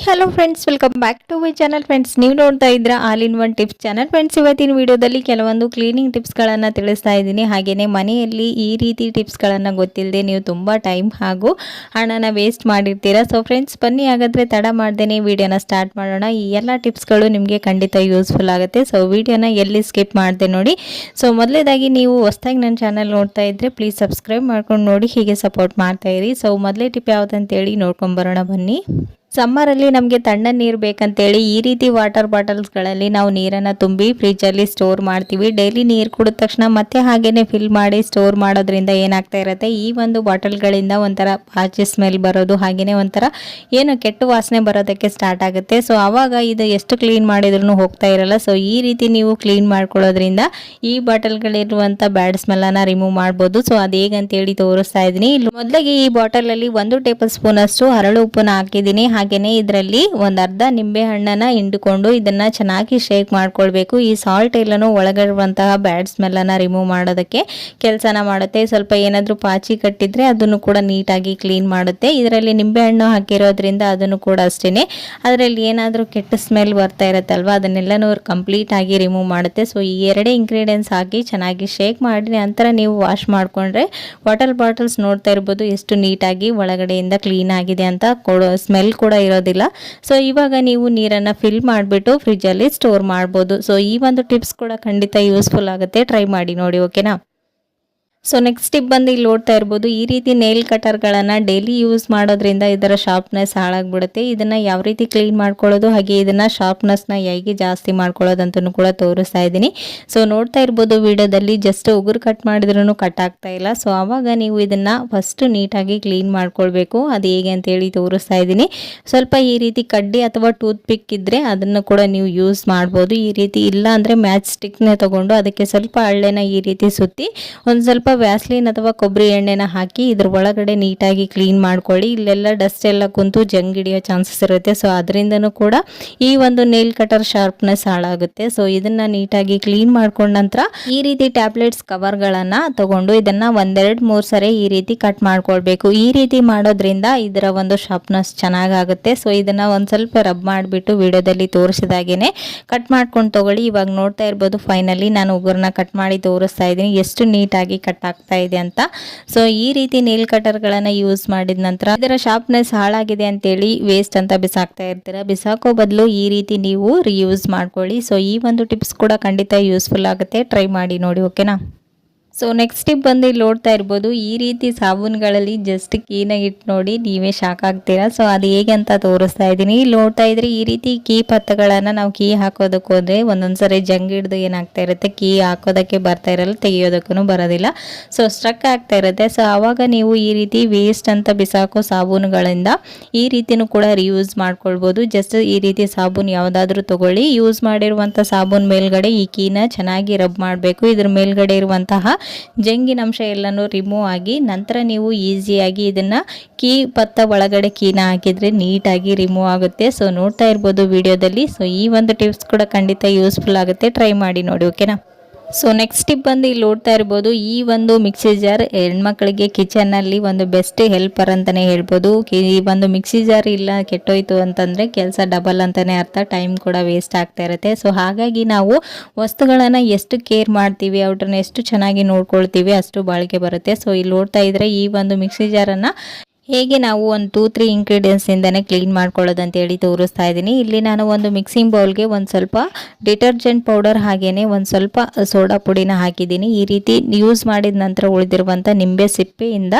Hello friends, welcome back to my channel. Friends, ನೀವು ನೋಡ್ತಾ ಇದ್ರ all in one tips channel. Friends, ಇವತ್ತಿನ ವಿಡಿಯೋದಲ್ಲಿ ಕೆಲವೊಂದು ಕ್ಲೀನಿಂಗ್ ಟಿಪ್ಸ್ಗಳನ್ನು ತಿಳಿಸ್ತಾ ಇದ್ದೀನಿ. ಹಾಗೆಯೇ ಮನೆಯಲ್ಲಿ ಈ ರೀತಿ ಟಿಪ್ಸ್ಗಳನ್ನು ಗೊತ್ತಿಲ್ಲದೆ ನೀವು ತುಂಬ ಟೈಮ್ ಹಾಗೂ ಹಣನ ವೇಸ್ಟ್ ಮಾಡಿರ್ತೀರಾ. ಸೊ ಫ್ರೆಂಡ್ಸ್, ಬನ್ನಿ ಹಾಗಾದರೆ ತಡ ಮಾಡ್ದೇನೆ ವಿಡಿಯೋನ ಸ್ಟಾರ್ಟ್ ಮಾಡೋಣ. ಈ ಎಲ್ಲ ಟಿಪ್ಸ್ಗಳು ನಿಮಗೆ ಖಂಡಿತ ಯೂಸ್ಫುಲ್ ಆಗುತ್ತೆ. ಸೊ ವಿಡಿಯೋನ ಎಲ್ಲಿ ಸ್ಕಿಪ್ ಮಾಡಿದೆ ನೋಡಿ. ಸೊ ಮೊದಲೇದಾಗಿ ನೀವು ಹೊಸದಾಗಿ ನನ್ನ ಚಾನಲ್ ನೋಡ್ತಾ ಇದ್ದರೆ ಪ್ಲೀಸ್ ಸಬ್ಸ್ಕ್ರೈಬ್ ಮಾಡ್ಕೊಂಡು ನೋಡಿ, ಹೀಗೆ ಸಪೋರ್ಟ್ ಮಾಡ್ತಾ ಇರಿ. ಸೊ ಮೊದಲೇ ಟಿಪ್ ಯಾವುದಂತೇಳಿ ನೋಡ್ಕೊಂಬರೋಣ ಬನ್ನಿ. ಸಮ್ಮರಲ್ಲಿ ನಮಗೆ ತಣ್ಣನೆ ನೀರು ಬೇಕಂತೇಳಿ ಈ ರೀತಿ ವಾಟರ್ ಬಾಟಲ್ಸ್ಗಳಲ್ಲಿ ನಾವು ನೀರನ್ನು ತುಂಬಿ ಫ್ರಿಜ್ಜಲ್ಲಿ ಸ್ಟೋರ್ ಮಾಡ್ತೀವಿ. ಡೈಲಿ ನೀರು ಕುಡಿದ ತಕ್ಷಣ ಮತ್ತೆ ಹಾಗೇನೆ ಫಿಲ್ ಮಾಡಿ ಸ್ಟೋರ್ ಮಾಡೋದ್ರಿಂದ ಏನಾಗ್ತಾ ಇರುತ್ತೆ, ಈ ಒಂದು ಬಾಟಲ್ಗಳಿಂದ ಒಂಥರ ಪಾಚಿ ಸ್ಮೆಲ್ ಬರೋದು, ಹಾಗೆಯೇ ಒಂಥರ ಏನು ಕೆಟ್ಟ ವಾಸನೆ ಬರೋದಕ್ಕೆ ಸ್ಟಾರ್ಟ್ ಆಗುತ್ತೆ. ಸೊ ಆವಾಗ ಇದು ಎಷ್ಟು ಕ್ಲೀನ್ ಮಾಡಿದ್ರೂ ಹೋಗ್ತಾ ಇರಲ್ಲ. ಸೊ ಈ ರೀತಿ ನೀವು ಕ್ಲೀನ್ ಮಾಡ್ಕೊಳ್ಳೋದ್ರಿಂದ ಈ ಬಾಟಲ್ಗಳಿರುವಂಥ ಬ್ಯಾಡ್ ಸ್ಮೆಲ್ಲನ್ನು ರಿಮೂವ್ ಮಾಡ್ಬೋದು. ಸೊ ಅದು ಹೇಗಂತೇಳಿ ತೋರಿಸ್ತಾ ಇದ್ದೀನಿ. ಇಲ್ಲಿ ಮೊದಲಿಗೆ ಈ ಬಾಟಲಲ್ಲಿ 1 ಟೇಬಲ್ ಸ್ಪೂನ್ ಅಷ್ಟು ಹರಳು ಉಪ್ಪನ್ನ ಹಾಕಿದ್ದೀನಿ. ಹಾಗೇನೆ ಇದರಲ್ಲಿ ಒಂದು ಅರ್ಧ ನಿಂಬೆ ಹಣ್ಣನ್ನ ಹಿಂಡಿಕೊಂಡು ಇದನ್ನ ಚೆನ್ನಾಗಿ ಶೇಕ್ ಮಾಡ್ಕೊಳ್ಬೇಕು. ಈ ಸಾಲ್ಟ್ ಎಲ್ಲನೂ ಒಳಗಿರುವಂತಹ ಬ್ಯಾಡ್ ಸ್ಮೆಲ್ ಅನ್ನ ರಿಮೂವ್ ಮಾಡೋದಕ್ಕೆ ಕೆಲಸನ ಮಾಡುತ್ತೆ. ಸ್ವಲ್ಪ ಏನಾದರೂ ಪಾಚಿ ಕಟ್ಟಿದ್ರೆ ಅದನ್ನು ಕೂಡ ನೀಟಾಗಿ ಕ್ಲೀನ್ ಮಾಡುತ್ತೆ. ಇದರಲ್ಲಿ ನಿಂಬೆ ಹಣ್ಣು ಹಾಕಿರೋದ್ರಿಂದ ಅದನ್ನು ಕೂಡ ಅಷ್ಟೇನೆ ಅದರಲ್ಲಿ ಏನಾದರೂ ಕೆಟ್ಟ ಸ್ಮೆಲ್ ಬರ್ತಾ ಇರುತ್ತಲ್ವಾ, ಅದನ್ನೆಲ್ಲನೂ ಕಂಪ್ಲೀಟ್ ಆಗಿ ರಿಮೂವ್ ಮಾಡುತ್ತೆ. ಸೊ ಈ ಎರಡೇ ಇಂಗ್ರೀಡಿಯೆಂಟ್ಸ್ ಹಾಕಿ ಚೆನ್ನಾಗಿ ಶೇಕ್ ಮಾಡಿ ನಂತರ ನೀವು ವಾಶ್ ಮಾಡಿಕೊಂಡ್ರೆ ವಾಟರ್ ಬಾಟಲ್ಸ್ ನೋಡ್ತಾ ಇರ್ಬೋದು ಎಷ್ಟು ನೀಟಾಗಿ ಒಳಗಡೆಯಿಂದ ಕ್ಲೀನ್ ಆಗಿದೆ ಅಂತ. ಸ್ಮೆಲ್ ಕೂಡ ಇರೋದಿಲ್ಲ. ಸೊ ಇವಾಗ ನೀವು ನೀರನ್ನು ಫಿಲ್ ಮಾಡಿಬಿಟ್ಟು ಫ್ರಿಜ್ಜಲ್ಲಿ ಸ್ಟೋರ್ ಮಾಡ್ಬೋದು. ಸೊ ಈ ಒಂದು ಟಿಪ್ಸ್ ಕೂಡ ಖಂಡಿತ ಯೂಸ್ಫುಲ್ ಆಗುತ್ತೆ, ಟ್ರೈ ಮಾಡಿ ನೋಡಿ, ಓಕೆನಾ. ಸೊ ನೆಕ್ಸ್ಟ್ ಟಿಪ್ ಬಂದು ಇಲ್ಲಿ ನೋಡ್ತಾ ಇರ್ಬೋದು, ಈ ರೀತಿ ನೇಲ್ ಕಟರ್ಗಳನ್ನು ಡೈಲಿ ಯೂಸ್ ಮಾಡೋದ್ರಿಂದ ಇದರ ಶಾರ್ಪ್ನೆಸ್ ಹಾಳಾಗ್ಬಿಡುತ್ತೆ. ಇದನ್ನು ಯಾವ ರೀತಿ ಕ್ಲೀನ್ ಮಾಡ್ಕೊಳ್ಳೋದು, ಹಾಗೆ ಇದನ್ನು ಶಾರ್ಪ್ನೆಸ್ನ ಹೇಗೆ ಜಾಸ್ತಿ ಮಾಡ್ಕೊಳ್ಳೋದಂತೂ ಕೂಡ ತೋರಿಸ್ತಾ ಇದ್ದೀನಿ. ಸೊ ನೋಡ್ತಾ ಇರ್ಬೋದು ವಿಡಿಯೋದಲ್ಲಿ ಜಸ್ಟ್ ಉಗುರು ಕಟ್ ಮಾಡಿದ್ರೂ ಕಟ್ ಆಗ್ತಾ ಇಲ್ಲ. ಸೊ ಆವಾಗ ನೀವು ಇದನ್ನು ಫಸ್ಟ್ ನೀಟಾಗಿ ಕ್ಲೀನ್ ಮಾಡ್ಕೊಳ್ಬೇಕು. ಅದು ಹೇಗೆ ಅಂತೇಳಿ ತೋರಿಸ್ತಾ ಇದ್ದೀನಿ. ಸ್ವಲ್ಪ ಈ ರೀತಿ ಕಡ್ಡಿ ಅಥವಾ ಟೂತ್ ಪಿಕ್ ಇದ್ದರೆ ಅದನ್ನು ಕೂಡ ನೀವು ಯೂಸ್ ಮಾಡ್ಬೋದು. ಈ ರೀತಿ ಇಲ್ಲ ಅಂದರೆ ಮ್ಯಾಚ್ ಸ್ಟಿಕ್ನ ತಗೊಂಡು ಅದಕ್ಕೆ ಸ್ವಲ್ಪ ಹಳ್ಳೆನ ಈ ರೀತಿ ಸುತ್ತಿ ಒಂದು ಸ್ವಲ್ಪ ವ್ಯಾಸ್ಲಿನ್ ಅಥವಾ ಕೊಬ್ಬರಿ ಎಣ್ಣೆನ ಹಾಕಿ ಇದ್ರ ಒಳಗಡೆ ನೀಟಾಗಿ ಕ್ಲೀನ್ ಮಾಡ್ಕೊಳ್ಳಿ. ಇಲ್ಲೆಲ್ಲ ಡಸ್ಟ್ ಎಲ್ಲ ಕುಂತು ಜಂಗ್ ಹಿಡಿಯೋ ಚಾನ್ಸಸ್ ಇರುತ್ತೆ. ಸೊ ಅದರಿಂದನೂ ಕೂಡ ಈ ಒಂದು ನೇಲ್ ಕಟರ್ ಶಾರ್ಪ್ನೆಸ್ ಹಾಳಾಗುತ್ತೆ. ಸೊ ಇದನ್ನ ನೀಟಾಗಿ ಕ್ಲೀನ್ ಮಾಡ್ಕೊಂಡ ನಂತರ ಈ ರೀತಿ ಟ್ಯಾಬ್ಲೆಟ್ಸ್ ಕವರ್ಗಳನ್ನು ತಗೊಂಡು ಇದನ್ನ 1-2-3 ಸರಿ ಈ ರೀತಿ ಕಟ್ ಮಾಡ್ಕೊಳ್ಬೇಕು. ಈ ರೀತಿ ಮಾಡೋದ್ರಿಂದ ಇದರ ಒಂದು ಶಾರ್ಪ್ನೆಸ್ ಚೆನ್ನಾಗಾಗುತ್ತೆ. ಸೊ ಇದನ್ನ ಒಂದು ಸ್ವಲ್ಪ ರಬ್ ಮಾಡಿಬಿಟ್ಟು ವಿಡಿಯೋದಲ್ಲಿ ತೋರಿಸಿದಾಗೇನೆ ಕಟ್ ಮಾಡ್ಕೊಂಡು ತಗೊಳ್ಳಿ. ಇವಾಗ ನೋಡ್ತಾ ಇರ್ಬೋದು ಫೈನಲಿ ನಾನು ಉಗುರನ್ನ ಕಟ್ ಮಾಡಿ ತೋರಿಸ್ತಾ ಇದ್ದೀನಿ ಎಷ್ಟು ನೀಟಾಗಿ ಕಟ್ ಆಗ್ತಾ ಇದೆ ಅಂತ. ಸೊ ಈ ರೀತಿ ನೇಲ್ ಕಟರ್ಗಳನ್ನು ಯೂಸ್ ಮಾಡಿದ ನಂತರ ಇದರ ಶಾರ್ಪ್ನೆಸ್ ಹಾಳಾಗಿದೆ ಅಂತೇಳಿ ವೇಸ್ಟ್ ಅಂತ ಬಿಸಾಕ್ತಾ ಇರ್ತೀರ. ಬಿಸಾಕೋ ಬದಲು ಈ ರೀತಿ ನೀವು ರಿಯೂಸ್ ಮಾಡ್ಕೊಳ್ಳಿ. ಸೊ ಈ ಒಂದು ಟಿಪ್ಸ್ ಕೂಡ ಖಂಡಿತ ಯೂಸ್ಫುಲ್ ಆಗುತ್ತೆ, ಟ್ರೈ ಮಾಡಿ ನೋಡಿ, ಓಕೆನಾ. ಸೊ ನೆಕ್ಸ್ಟ್ ಟಿಪ್ ಬಂದು ಇಲ್ಲಿ ನೋಡ್ತಾ ಇರ್ಬೋದು, ಈ ರೀತಿ ಸಾಬೂನುಗಳಲ್ಲಿ ಜಸ್ಟ್ ಕೀನ ಇಟ್ಟು ನೋಡಿ ನೀವೇ ಶಾಕ್ ಆಗ್ತೀರಾ. ಸೊ ಅದು ಹೇಗೆ ಅಂತ ತೋರಿಸ್ತಾ ಇದ್ದೀನಿ. ಇಲ್ಲಿ ನೋಡ್ತಾ ಇದ್ರೆ ಈ ರೀತಿ ಕೀ ಪತ್ತಗಳನ್ನು ನಾವು ಕೀ ಹಾಕೋದಕ್ಕೆ ಹೋದರೆ ಒಂದೊಂದ್ಸರಿ ಜಂಗ್ ಹಿಡ್ದು ಏನಾಗ್ತಾ ಇರುತ್ತೆ, ಕೀ ಹಾಕೋದಕ್ಕೆ ಬರ್ತಾ ಇರಲ್ಲ, ತೆಗಿಯೋದಕ್ಕೂ ಬರೋದಿಲ್ಲ. ಸೊ ಸ್ಟ್ರಕ್ ಆಗ್ತಾ ಇರುತ್ತೆ. ಸೊ ಆವಾಗ ನೀವು ಈ ರೀತಿ ವೇಸ್ಟ್ ಅಂತ ಬಿಸಾಕೋ ಸಾಬೂನುಗಳಿಂದ ಈ ರೀತಿನೂ ಕೂಡ ರಿಯೂಸ್ ಮಾಡ್ಕೊಳ್ಬೋದು. ಜಸ್ಟ್ ಈ ರೀತಿ ಸಾಬೂನು ಯಾವುದಾದ್ರೂ ತಗೊಳ್ಳಿ, ಯೂಸ್ ಮಾಡಿರುವಂಥ ಸಾಬೂನು ಮೇಲ್ಗಡೆ ಈ ಕೀನ ಚೆನ್ನಾಗಿ ರಬ್ ಮಾಡಬೇಕು. ಇದ್ರ ಮೇಲ್ಗಡೆ ಇರುವಂತಹ ಜಂಗಿನ ಅಂಶ ಎಲ್ಲನೂ ರಿಮೂವ್ ಆಗಿ ನಂತರ ನೀವು ಈಸಿಯಾಗಿ ಇದನ್ನ ಕೀ ಪತ್ತ ಒಳಗಡೆ ಕೀನ ಹಾಕಿದ್ರೆ ನೀಟಾಗಿ ರಿಮೂವ್ ಆಗುತ್ತೆ. ಸೊ ನೋಡ್ತಾ ಇರ್ಬೋದು ವಿಡಿಯೋದಲ್ಲಿ. ಸೊ ಈ ಒಂದು ಟಿಪ್ಸ್ ಕೂಡ ಖಂಡಿತ ಯೂಸ್ಫುಲ್ ಆಗುತ್ತೆ, ಟ್ರೈ ಮಾಡಿ ನೋಡಿ, ಓಕೆನಾ. ಸೊ ನೆಕ್ಸ್ಟ್ ಟಿಪ್ ಬಂದು ಇಲ್ಲಿ ನೋಡ್ತಾ ಇರ್ಬೋದು, ಈ ಒಂದು ಮಿಕ್ಸಿ ಜಾರ್ ಹೆಣ್ಮಕ್ಳಿಗೆ ಕಿಚನ್ನಲ್ಲಿ ಒಂದು ಬೆಸ್ಟ್ ಹೆಲ್ಪರ್ ಅಂತಲೇ ಹೇಳ್ಬೋದು. ಈ ಒಂದು ಮಿಕ್ಸಿ ಜಾರ್ ಇಲ್ಲ ಕೆಟ್ಟೋಯ್ತು ಅಂತಂದರೆ ಕೆಲಸ ಡಬಲ್ ಅಂತಲೇ ಅರ್ಥ, ಟೈಮ್ ಕೂಡ ವೇಸ್ಟ್ ಆಗ್ತಾ ಇರುತ್ತೆ. ಸೊ ಹಾಗಾಗಿ ನಾವು ವಸ್ತುಗಳನ್ನು ಎಷ್ಟು ಕೇರ್ ಮಾಡ್ತೀವಿ, ಅವ್ರನ್ನ ಎಷ್ಟು ಚೆನ್ನಾಗಿ ನೋಡ್ಕೊಳ್ತೀವಿ ಅಷ್ಟು ಬಾಳಿಕೆ ಬರುತ್ತೆ. ಸೊ ಇಲ್ಲಿ ನೋಡ್ತಾ ಇದ್ರೆ ಈ ಒಂದು ಮಿಕ್ಸಿ ಜಾರನ್ನು ಹೇಗೆ ನಾವು ಒಂದು 2-3 ಇಂಗ್ರೀಡಿಯೆಂಟ್ಸಿಂದನೇ ಕ್ಲೀನ್ ಮಾಡ್ಕೊಳ್ಳೋದು ಅಂತೇಳಿ ತೋರಿಸ್ತಾ ಇದ್ದೀನಿ. ಇಲ್ಲಿ ನಾನು ಒಂದು ಮಿಕ್ಸಿಂಗ್ ಬೌಲ್ಗೆ ಒಂದು ಸ್ವಲ್ಪ ಡಿಟರ್ಜೆಂಟ್ ಪೌಡರ್ ಹಾಗೆಯೇ ಒಂದು ಸ್ವಲ್ಪ ಸೋಡಾ ಪುಡಿನ ಹಾಕಿದ್ದೀನಿ. ಈ ರೀತಿ ಯೂಸ್ ಮಾಡಿದ ನಂತರ ಉಳಿದಿರುವಂಥ ನಿಂಬೆ ಸಿಪ್ಪೆಯಿಂದ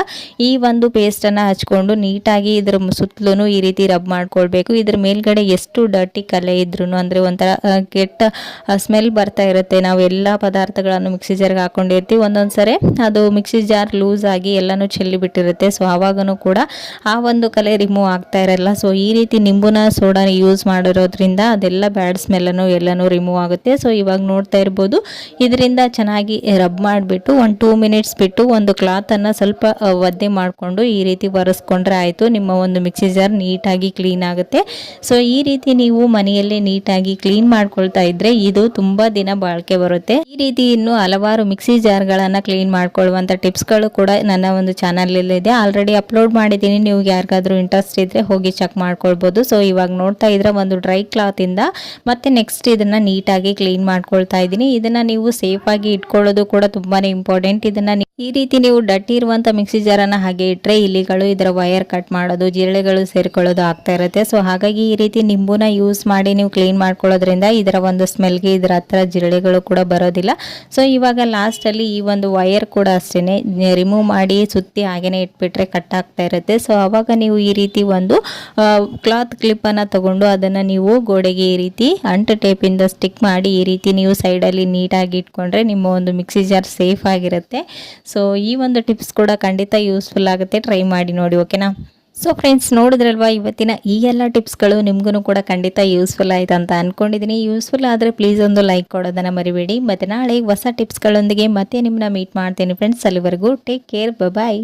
ಈ ಒಂದು ಪೇಸ್ಟನ್ನು ಹಚ್ಕೊಂಡು ನೀಟಾಗಿ ಇದ್ರ ಸುತ್ತಲೂ ಈ ರೀತಿ ರಬ್ ಮಾಡ್ಕೊಳ್ಬೇಕು. ಇದ್ರ ಮೇಲ್ಗಡೆ ಎಷ್ಟು ಡರ್ಟಿ ಕಲೆ ಇದ್ರೂ ಅಂದರೆ ಒಂಥರ ಕೆಟ್ಟ ಸ್ಮೆಲ್ ಬರ್ತಾ ಇರುತ್ತೆ. ನಾವು ಎಲ್ಲ ಪದಾರ್ಥಗಳನ್ನು ಮಿಕ್ಸಿ ಜಾರ್ಗೆ ಹಾಕೊಂಡಿರ್ತೀವಿ, ಒಂದೊಂದು ಸರಿ ಅದು ಮಿಕ್ಸಿ ಜಾರ್ ಲೂಸ್ ಆಗಿ ಎಲ್ಲನೂ ಚೆಲ್ಲಿ ಬಿಟ್ಟಿರುತ್ತೆ. ಸೊ ಆವಾಗನೂ ಕೂಡ ಆ ಒಂದು ಕಲೆ ರಿಮೂವ್ ಆಗ್ತಾ ಇರಲ್ಲ. ಸೊ ಈ ರೀತಿ ನಿಂಬುನ ಸೋಡಾ ಯೂಸ್ ಮಾಡಿರೋದ್ರಿಂದ ಅದೆಲ್ಲ ಬ್ಯಾಡ್ ಸ್ಮೆಲ್ಲನ್ನು ಎಲ್ಲನೂ ರಿಮೂವ್ ಆಗುತ್ತೆ. ಸೊ ಇವಾಗ ನೋಡ್ತಾ ಇರ್ಬೋದು ಇದರಿಂದ ಚೆನ್ನಾಗಿ ರಬ್ ಮಾಡಿಬಿಟ್ಟು ಒಂದು 2 ಮಿನಿಟ್ಸ್ ಬಿಟ್ಟು ಒಂದು ಕ್ಲಾತನ್ನು ಸ್ವಲ್ಪ ಒದ್ದೆ ಮಾಡಿಕೊಂಡು ಈ ರೀತಿ ಒರೆಸ್ಕೊಂಡ್ರೆ ಆಯಿತು, ನಿಮ್ಮ ಒಂದು ಮಿಕ್ಸಿ ಜಾರ್ ನೀಟಾಗಿ ಕ್ಲೀನ್ ಆಗುತ್ತೆ. ಸೊ ಈ ರೀತಿ ನೀವು ಮನೆಯಲ್ಲೇ ನೀಟಾಗಿ ಕ್ಲೀನ್ ಮಾಡ್ಕೊಳ್ತಾ ಇದ್ರೆ ಇದು ತುಂಬ ದಿನ ಬಾಳಿಕೆ ಬರುತ್ತೆ. ಈ ರೀತಿ ಇನ್ನು ಹಲವಾರು ಮಿಕ್ಸಿ ಜಾರ್ಗಳನ್ನು ಕ್ಲೀನ್ ಮಾಡ್ಕೊಳ್ಳುವಂಥ ಟಿಪ್ಸ್ಗಳು ಕೂಡ ನನ್ನ ಒಂದು ಚಾನಲಲ್ಲಿ ಇದೆ, ಆಲ್ರೆಡಿ ಅಪ್ಲೋಡ್ ಮಾಡಿದ್ದೀನಿ. ನೀವು ಯಾರಿಗಾದ್ರೂ ಇಂಟ್ರೆಸ್ಟ್ ಇದ್ದರೆ ಹೋಗಿ ಚೆಕ್ ಮಾಡ್ಕೊಳ್ಬೋದು. ಸೊ ಇವಾಗ ನೋಡ್ತಾ ಇದ್ರೆ ಒಂದು ಡ್ರೈ ಕ್ಲಾತಿಂದ ಮತ್ತೆ ನೆಕ್ಸ್ಟ್ ಇದನ್ನು ನೀಟಾಗಿ ಕ್ಲೀನ್ ಮಾಡ್ಕೊಳ್ತಾ ಇದ್ದೀನಿ. ಇದನ್ನು ನೀವು ಸೇಫಾಗಿ ಇಟ್ಕೊಳ್ಳೋದು ಕೂಡ ತುಂಬಾ ಇಂಪಾರ್ಟೆಂಟ್. ಇದನ್ನು ಈ ರೀತಿ ನೀವು ಡಟ್ಟಿ ಇರುವಂಥ ಮಿಕ್ಸಿ ಜಾರನ್ನು ಹಾಗೆ ಇಟ್ಟರೆ ಇಲಿಗಳು ಇದರ ವೈರ್ ಕಟ್ ಮಾಡೋದು, ಜಿರಳೆಗಳು ಸೇರ್ಕೊಳ್ಳೋದು ಆಗ್ತಾ ಇರುತ್ತೆ. ಸೊ ಹಾಗಾಗಿ ಈ ರೀತಿ ನಿಂಬುನ ಯೂಸ್ ಮಾಡಿ ನೀವು ಕ್ಲೀನ್ ಮಾಡ್ಕೊಳ್ಳೋದ್ರಿಂದ ಇದರ ಒಂದು ಸ್ಮೆಲ್ಗೆ ಇದರ ಹತ್ರ ಜಿರಳೆಗಳು ಕೂಡ ಬರೋದಿಲ್ಲ. ಸೊ ಇವಾಗ ಲಾಸ್ಟಲ್ಲಿ ಈ ಒಂದು ವೈರ್ ಕೂಡ ಅಷ್ಟೇ ರಿಮೂವ್ ಮಾಡಿ ಸುತ್ತಿ ಹಾಗೇನೆ ಇಟ್ಬಿಟ್ರೆ ಕಟ್ ಆಗ್ತಾ ಇರುತ್ತೆ. ಸೊ ಆವಾಗ ನೀವು ಈ ರೀತಿ ಒಂದು ಕ್ಲಾತ್ ಕ್ಲಿಪ್ಪನ್ನು ತಗೊಂಡು ಅದನ್ನು ನೀವು ಗೋಡೆಗೆ ಈ ರೀತಿ ಅಂಟು ಟೇಪಿಂದ ಸ್ಟಿಕ್ ಮಾಡಿ ಈ ರೀತಿ ನೀವು ಸೈಡಲ್ಲಿ ನೀಟಾಗಿ ಇಟ್ಕೊಂಡ್ರೆ ನಿಮ್ಮ ಒಂದು ಮಿಕ್ಸಿ ಜಾರ್ ಸೇಫ್ ಆಗಿರುತ್ತೆ. ಸೊ ಈ ಒಂದು ಟಿಪ್ಸ್ ಕೂಡ ಖಂಡಿತ ಯೂಸ್ಫುಲ್ ಆಗುತ್ತೆ, ಟ್ರೈ ಮಾಡಿ ನೋಡಿ, ಓಕೆನಾ. ಸೊ ಫ್ರೆಂಡ್ಸ್, ನೋಡಿದ್ರಲ್ವಾ ಇವತ್ತಿನ ಈ ಎಲ್ಲ ಟಿಪ್ಸ್ಗಳು ನಿಮಗೂ ಕೂಡ ಖಂಡಿತ ಯೂಸ್ಫುಲ್ ಆಯ್ತು ಅಂತ ಅಂದ್ಕೊಂಡಿದ್ದೀನಿ. ಯೂಸ್ಫುಲ್ ಆದರೆ ಪ್ಲೀಸ್ ಒಂದು ಲೈಕ್ ಕೊಡೋದನ್ನು ಮರಿಬೇಡಿ. ಮತ್ತು ನಾಳೆ ಹೊಸ ಟಿಪ್ಸ್ಗಳೊಂದಿಗೆ ಮತ್ತೆ ನಿಮ್ಮನ್ನ ಮೀಟ್ ಮಾಡ್ತೀನಿ ಫ್ರೆಂಡ್ಸ್. ಅಲ್ಲಿವರೆಗೂ ಟೇಕ್ ಕೇರ್, ಬಾಯ್.